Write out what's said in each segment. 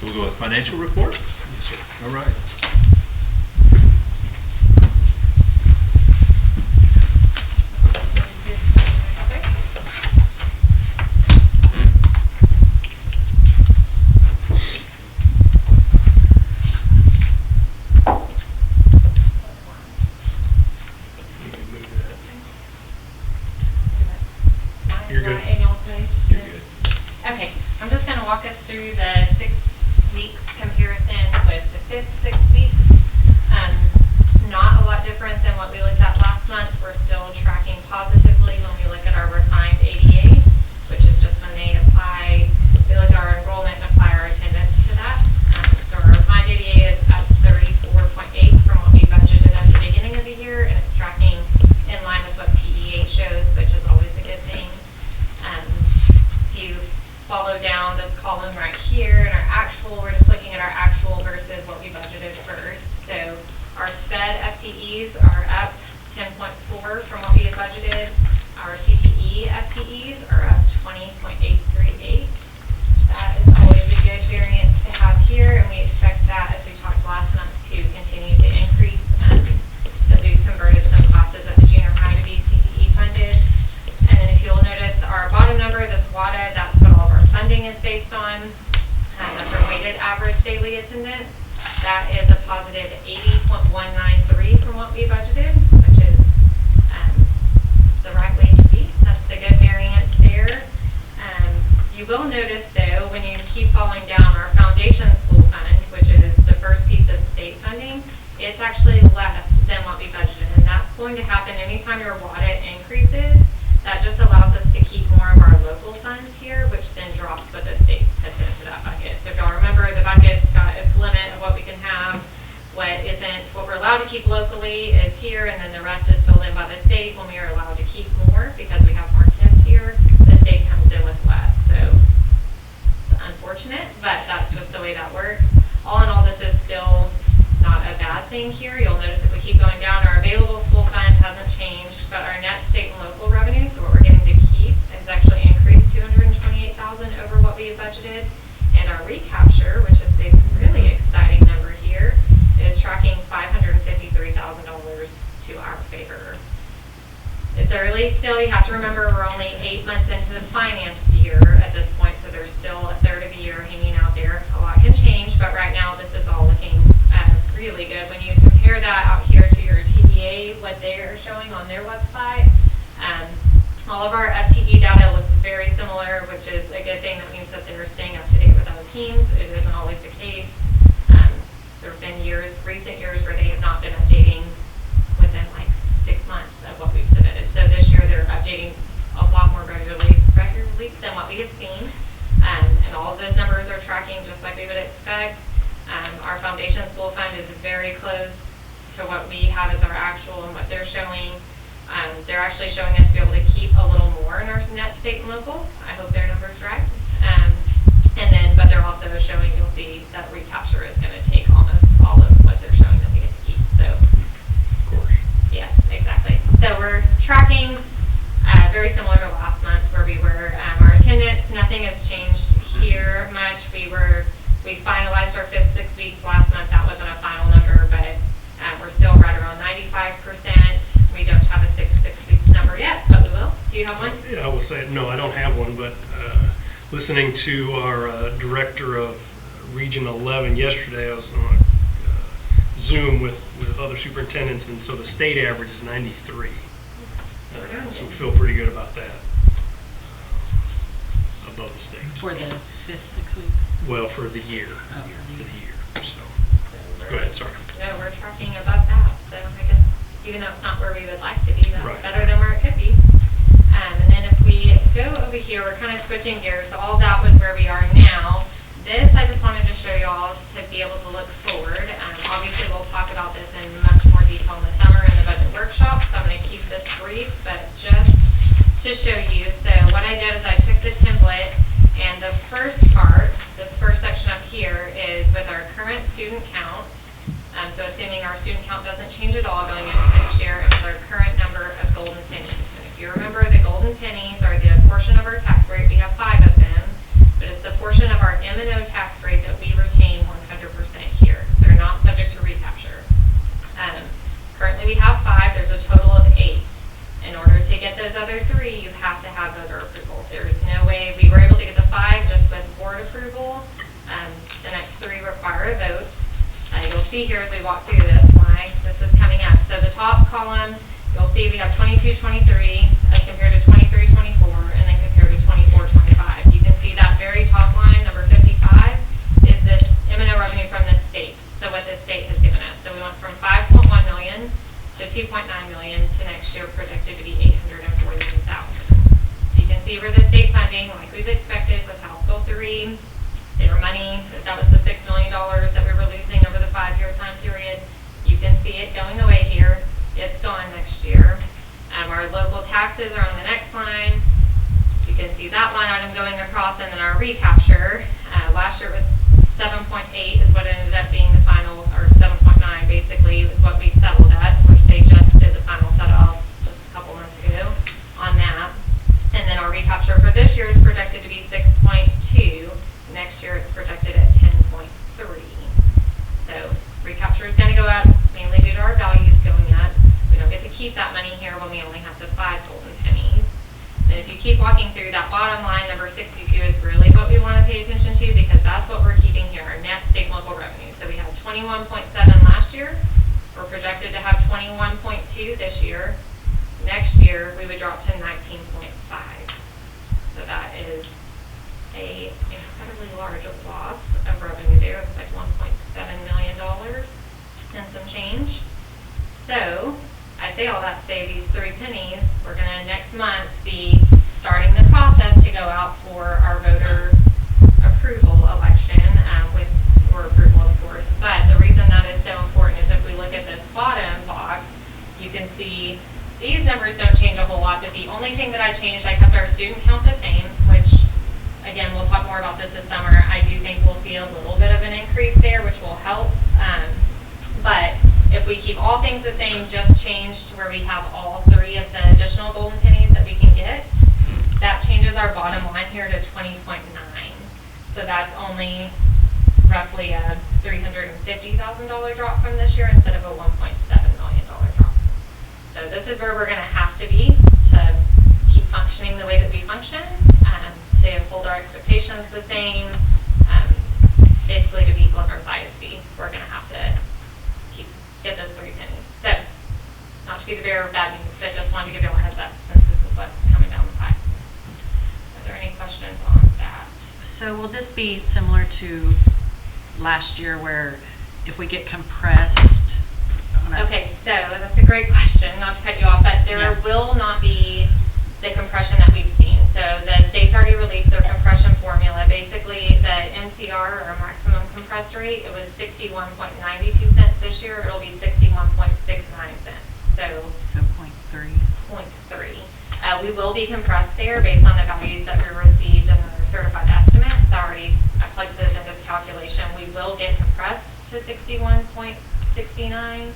So we'll go with financial report. Yes, sir. All right. You're good. You're good. Okay, I'm just going to walk us through the 6 weeks comparison with the fifth 6 weeks. Not a lot different than what we looked at last month. We're still tracking positively when we look at our refined ADA, which is just when they apply, we look at our enrollment and apply our attendance to that. So our refined ADA is at 34.8 from what we budgeted at the beginning of the year, and it's tracking in line with what PEA shows, which is always a good thing. If you follow down this column right here, and our actual, we're just looking at our actual versus what we budgeted first. So our SPED FTEs are up 10.4 from what we had budgeted. Our CTE FTEs are up 20.838. That is always a good variance to have here, and we expect that, as we talked last month, to continue to increase. That we've converted some classes at the junior high to be CTE funded. And then if you'll notice our bottom number, this WADA, that's what all of our funding is based on. That's our weighted average daily attendance. That is a positive 80.193 from what we budgeted, which is the right way to be. That's the good variance there. You will notice, though, when you keep following down our foundation school fund, which is the first piece of state funding, it's actually less than what we budgeted. And that's going to happen anytime your WADA increases. That just allows us to keep more of our local funds here, which then drops what the state puts into that bucket. So if y'all remember, the bucket's got its limit of what we can have. What we're allowed to keep locally is here, and then the rest is filled in by the state. When we are allowed to keep more, because we have more kids here, the state comes in with less. So it's unfortunate, but that's just the way that works. All in all, this is still not a bad thing here. You'll notice if we keep going down, our available school fund hasn't changed, but our net state and local revenue, so what we're getting to keep, is actually increased $228,000 over what we had budgeted. And our recapture, which is the really exciting number here, is tracking $553,000 to our favor. It's early still. You have to remember we're only 8 months into the finance year at this point, so there's still a third of a year hanging out there. A lot can change, but right now this is all looking really good. When you compare that out here to your TDA, what they're showing on their website, all of our FTE data looks very similar, which is a good thing. That means that they're staying up to date with other teams. It isn't always the case. There have been recent years where they have not been updating within like 6 months of what we've submitted. So this year they're updating a lot more regularly than what we have seen. And all of those numbers are tracking just like we would expect. Our foundation school fund is very close to what we have as our actual and what they're showing. They're actually showing us to be able to keep a little more in our net state and local. I hope their number's right. But they're also showing, you'll see that recapture is going to take almost all of what they're showing that we get to keep. So, Of course. yes, exactly. So we're tracking very similar to last month where we were. Our attendance, nothing has changed here much. We finalized our fifth 6 weeks last month. That wasn't a final number, but we're still right around 95%. We don't have a 6 weeks number yet, but we will. Do you have one? Yeah, I will say, no, I don't have one, but listening to our director of Region 11 yesterday, I was on Zoom with other superintendents, and so the state average is 93. So we feel pretty good about that, above the state. For the fifth 6 weeks? Well, for the year. Oh, For the year. So, go ahead, sorry. No, we're tracking above that. So I guess even though it's not where we would like to be, that's Right. better than where it could be. And then if we go over here, we're kind of switching gears. So all that was where we are now. This I just wanted to show you all to be able to look forward. Obviously, we'll talk about this in much more detail in the summer in the budget workshop. So I'm going to keep this brief, but just to show you. So what I did is I took the template, and the first part, this first section up here, is with our current student count. So assuming our student count doesn't change at all going into next year, and with our current number of golden pennies. And if you remember, the golden pennies are the portion of our tax rate. We have 5 of them, but it's the portion of our M&O tax rate that we retain The next three require a vote. You'll see here as we walk through this why this is coming up. So the top column, you'll see we have 22-23 as compared to 23-24, and then compared to 24-25. You can see that very top line, number 55, is this M&O revenue from the state. So what the state has given us. So we went from 5.1 million to 2.9 million to next year projected to be 841,000. So you can see where the state funding, like we've expected with House Bill 3, their money, that was the $6 million that we were losing over the 5-year time period. You can see it going away here. It's gone next year. Our local taxes are on the next line. You can see that line item going across, and then our recapture. Last year was 7.8 is what it ended up being the final, or 7.9 basically is what we settled at, which they just did the final set off just a couple months ago on that. And then our recapture for this year is projected to be 6.2. Next year it's projected at 10.3. So recapture is going to go up mainly due to our values going up. We don't get to keep that money here when we only have the 5 golden pennies. And if you keep walking through, that bottom line, number 62, is really what we want to pay attention to, because that's what we're keeping here, our net state and local revenue. So we had 21.7 last year. We're projected to have 21.2 this year. Next year, we would drop to 19.5. So that is a incredibly large loss of revenue there. It's like $1.7 million and some change. So I say all that to say these 3 pennies, we're going to next month be starting the process to go out for our voter approval election with your approval, of course. But the reason that is so important is if we look at this bottom box, you can see these numbers don't change a whole lot, but the only thing that I changed, I kept our student count the same, which, again, we'll talk more about this summer. I do think we'll see a little bit of an increase there, which will help. But if we keep all things the same, just change to where we have all 3 of the additional golden pennies that we can get, that changes our bottom line here to 20.9. So that's only roughly a $350,000 drop from this year instead of a $1.7 million drop. So this is where we're going to have to be to keep functioning the way that we function, to hold our expectations the same, basically to be our ISB. We're going to have to get those 3 pennies. So, not to be the bearer of bad news, but just wanted to give you all a heads up since this is what's coming down the pipe. Are there any questions on that? So will this be similar to last year where if we get compressed? Okay, so that's a great question, not to cut you off, but there will not be the compression that we've seen. So the state's already released their compression formula. Basically, the MCR, or maximum compressed rate, it was 61.92 cents this year. It'll be 61.69 cents. So 0.3. 0.3. We will be compressed there based on the values that we received in our certified estimates. I plugged those into the calculation. We will get compressed to 61.69.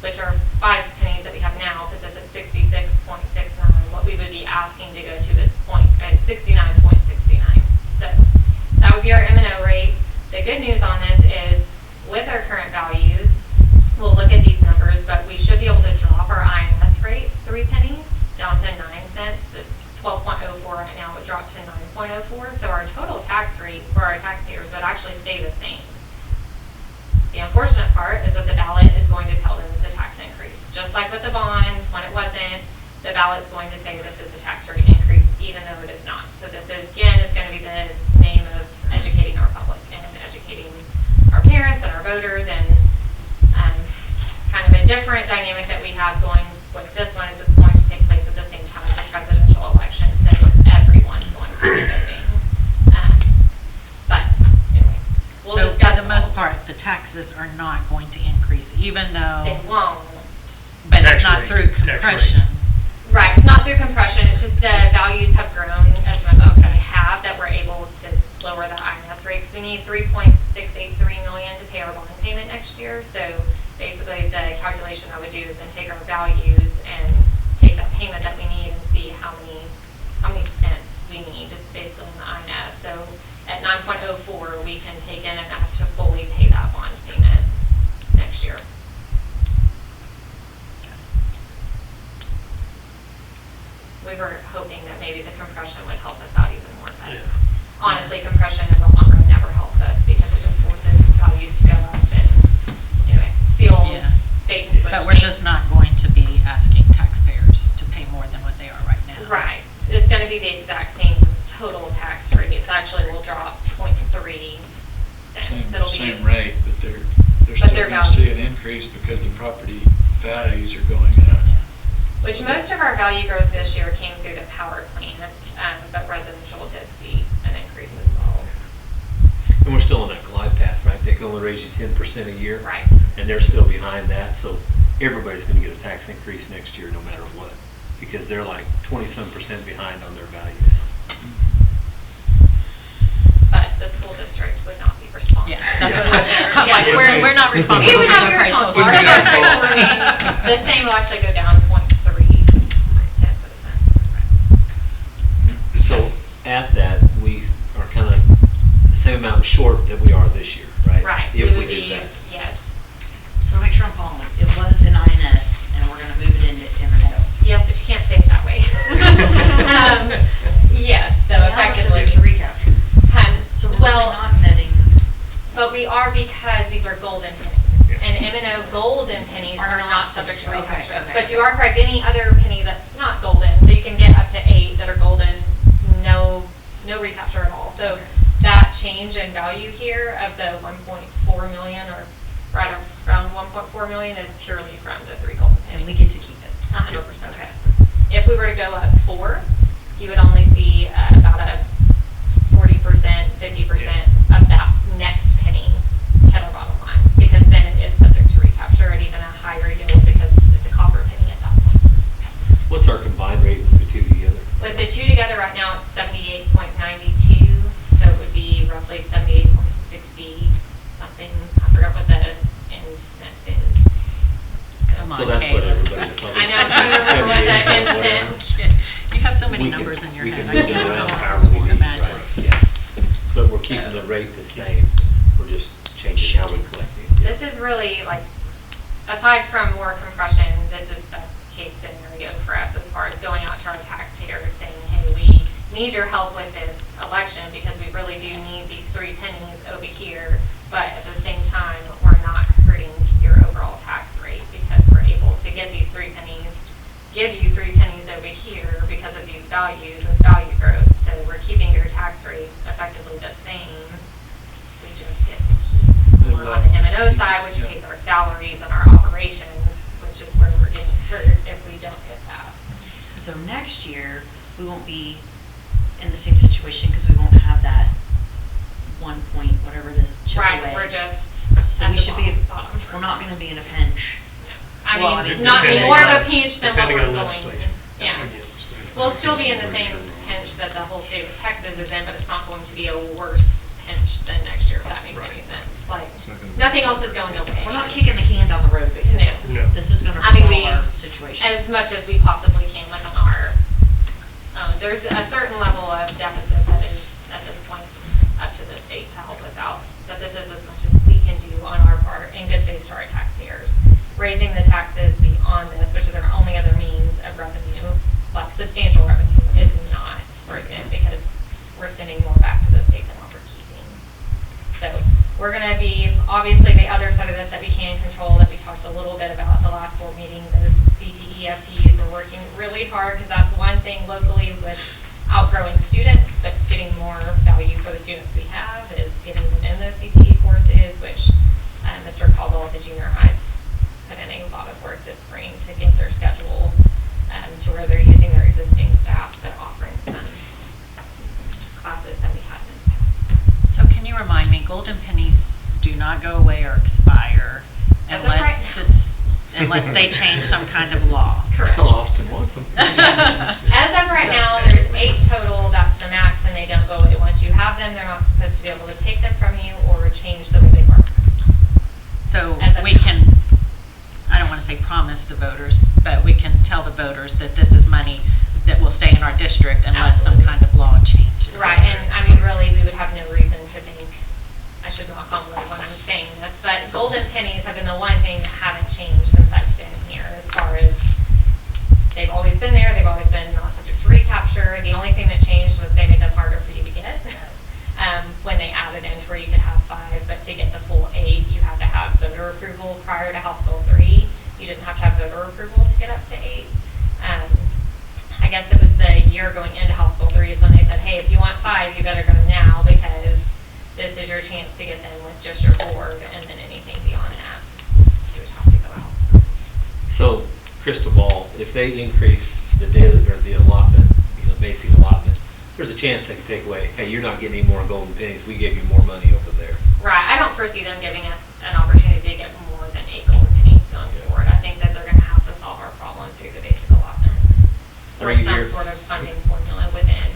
Which are 5 pennies that we have now, puts us at 66.69. What we would be asking to go to is 69.69. So that would be our M&O rate. The good news on this is, with our current values, we'll look at these numbers, but we should be able to drop our INS rate 3 pennies down to 9 cents. It's 12.04 right now. It dropped to 9.04. So our total tax rate for our taxpayers would actually stay the same. The unfortunate part is that the ballot is going to tell them it's a tax increase. Just like with the bonds, when it wasn't, the ballot's going to say this is a tax rate increase, even though it is not. So this is, again, is going to be the name of educating our public and educating our parents and our voters, and kind of a different dynamic that we have going with this one is it's going to take place at the same time as the presidential election, so with everyone going to be voting. But anyway, we'll So discuss for the most part, the taxes are not going to increase, even though, They won't. but Tax it's not rate, through tax rate. compression. Right, it's not through compression, it's just the values have grown as much as they have that we're able to lower the INS rates. We need $3.683 million to pay our bond payment next year. So basically the calculation I would do is then take our values and take that payment that we need and see how many cents we need just based on the INS. So at 9.04 we can take in enough to fully pay that bond payment next year. We were hoping that maybe the compression would help us out even more, but honestly, compression is a lot it'll be. Same rate, but they're But still their gonna see value. an increase because the property values are going up. Which most of our value growth this year came through the power plant, but residential did see an increase as well. And we're still on that glide path, right? They can only raise you 10% a year. Right. And they're still behind that, so everybody's gonna get a tax increase next year no matter what, because they're like 20-some% behind on their values. But the school district would not be responsible. Yeah. Yeah. Like, we're not responsible. We would not be for the responsible. price. Our tax rate will remain, the same will actually go down 0.3%. So at that, we are kind of the same amount short that we are this year, right? Right. If we would did be, that. yes. So make sure I'm following. It was in INS, and we're gonna move it into M&O. Yes, but you can't say it that way. Yes, so effectively. There's a recapture. So we're Well, really not netting. but we are because these are golden pennies. And M&O golden pennies are not subject to recapture. Okay. But you are correct, any other penny that's not golden, so you can get up to 8 that are golden, no recapture at all. So that change in value here of the 1.4 million or right around 1.4 million is purely from the 3 golden pennies. And we get to keep it. 100%. Okay. If we were to go up 4, you would only see about a 40%, 50% of that next penny hit our bottom line, because then it is subject to recapture at even a higher yield because it's a copper penny at that point. What's our combined rate with the two together? With the two together right now, it's 78.92, so it would be roughly 78.60 something. I forgot what the end cent is. Come on, So that's what Kayla. everybody's talking I know, I don't remember what that end cent. You have so many We can- numbers in your we head. can I move it can't around even however we need, imagine. right? Yeah. But we're keeping the rate the same, we're just changing how we collect it. This is really like, aside from more compression, this is best case scenario for us as far as going out to our taxpayers saying, hey, we need your help with this election because we really do need these 3 pennies over here, but at the same time, we're not hurting your overall tax rate because we're able to give you 3 pennies over here because of these values and value growth. So we're keeping your tax rate effectively the same. We just get to keep more on the M&O side, which pays our salaries and our operations, which is where we're getting hurt if we don't get that. So next year, we won't be in the same situation because we won't have that 1 point, whatever this chip Right, away. we're just So at we the should be, bottom. we're not gonna be in a pinch. I well, I mean, mean, not depending more of on- a pinch than what depending we're on going. legislation. Yeah. We'll still be in the same pinch that the whole state of Texas is in, but it's not going to be a worse pinch than next year, if that makes any sense. Like, nothing else is going away. We're not kicking the can down the road, basically. No. No. This is gonna I mean, resolve our situation. As much as we possibly can within our, there's a certain level of deficit that is, at this point, up to the state to help us out. But this is as much as we can do on our part in good faith to our taxpayers. Raising the taxes beyond this, which is our only other means of revenue, like substantial revenue, is not worth it because we're sending more back to the state than what we're keeping. So we're going to be, obviously, the other side of this that we can control, that we talked a little bit about the last board meeting, those CTEFTs are working really hard because that's one thing locally with outgrowing students, but getting more value for the students we have is getting them in those CTE courses, which Mr. Caldwell at the junior high put in a lot of work this spring to get their schedule to where they're using their existing staff, but offering some classes that we hadn't in the past. So can you remind me, golden pennies do not go away or expire As of right unless they change some kind of law? Correct. Tell Austin wants them. As of right now, there's 8 total, that's the max, and they don't go away. Once you have them, they're not supposed to be able to take them from you or change the way they work. So As of we now. can, I don't want to say promise the voters, but we can tell the voters that this is money that will stay in our district unless some Absolutely. kind of law changes. Right, and I mean, really, we would have no reason to think, I should knock on wood when I'm saying this, but golden pennies have been the one thing that haven't changed since I've been here as far as they've always been there, they've always been not subject to recapture. The only thing that changed was they made them harder for you to get when they added in to where you could have 5, but to get the full 8, you had to have voter approval prior to House Bill 3. You didn't have to have voter approval to get up to 8. I guess it was the year going into House Bill 3 is when they said, hey, if you want 5, you better go now because this is your chance chance to get them with just your board, and then anything beyond that, you would have to go out. So, crystal ball, if they increase the daily, or the allotment, basic allotment, there's a chance they could take away, hey, you're not getting any more golden pennies, we gave you more money over there. Right, I don't foresee them giving us an opportunity to get more than 8 golden pennies going forward. I think that they're gonna have to solve our problem through the basic allotment. Are Or you some here- sort of funding formula within.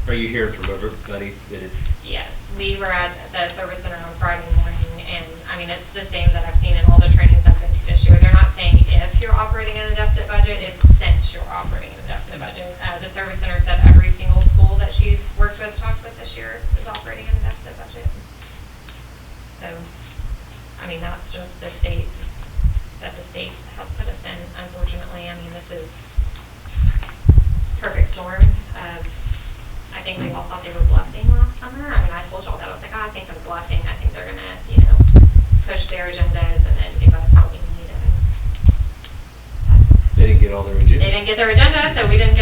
Are you hearing from everybody that it's, Yes, we were at the service center on Friday morning, and, I mean, it's the same that I've seen in all the trainings I've been to this year. They're not saying if you're operating in a deficit budget, it's since you're operating in a deficit budget. The service center said every single school that she's worked with, talked with this year, is operating in a deficit budget. So, I mean, that's just the state, that the state has put us in, unfortunately. I mean, this is perfect storm of, I think we all thought they were bluffing last summer. I mean, I told y'all that. I was like, I think they're bluffing. I think they're going to, push their agendas and then give us how we need it. they didn't get all their agendas? They didn't get their agenda, so we didn't get